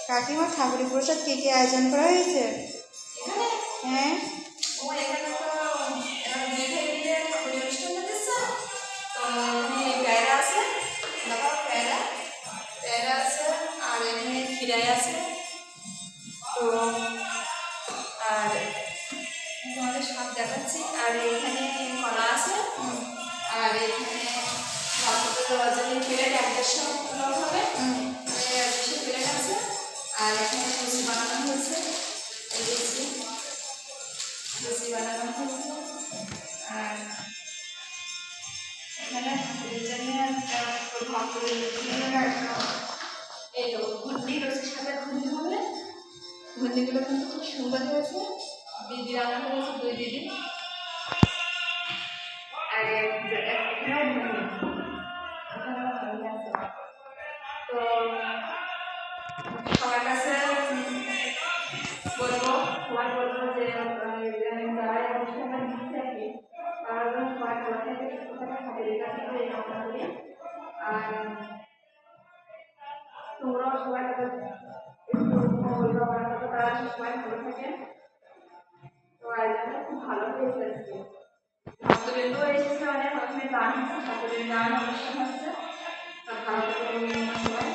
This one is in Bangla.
কাকিমা ঠাকুরের প্রসাদ কে কে আয়োজন করা হয়েছে? হ্যাঁ, খিরাই আছে তো, আর তোমাদের সব দেখাচ্ছি। আর এখানে কলা আছে, আর এখানে রজনী প্লেট 150 লোক হবে, 200 প্লেট আছে। আর এখানে লুচি বানানো হয়েছে, এই লুচি বানানো হয়েছে। আর এখানে এই তো ঘুগনি, রসির সাথে ঘুগনি হবে। ঘুগনিগুলো কিন্তু খুব সুন্দর হয়েছে, দিদি রান্না করেছে, 2 দিদি। আর এখানেও ঘুগনি, তো সবার কাছে বলবো, সবাই বলবো যে যারা এই অনুষ্ঠানটা দিচ্ছে আর কি, তারা যেন সবাই ভালো থাকে, সুস্থ থাকে, হাতের কাছে করে এই কামনা করি। আর তোমরাও সবাই তাদের একটু অভিভাবকরা তারা সবাই ভালো থাকে। তো আয়োজনটা খুব ভালো হয়েছে আজকে। ছাত্রবৃন্দও এসেছে, অনেক ওখানে গান হচ্ছে, ছাত্রদের গান অনুষ্ঠান হচ্ছে। ভালো করে সবাই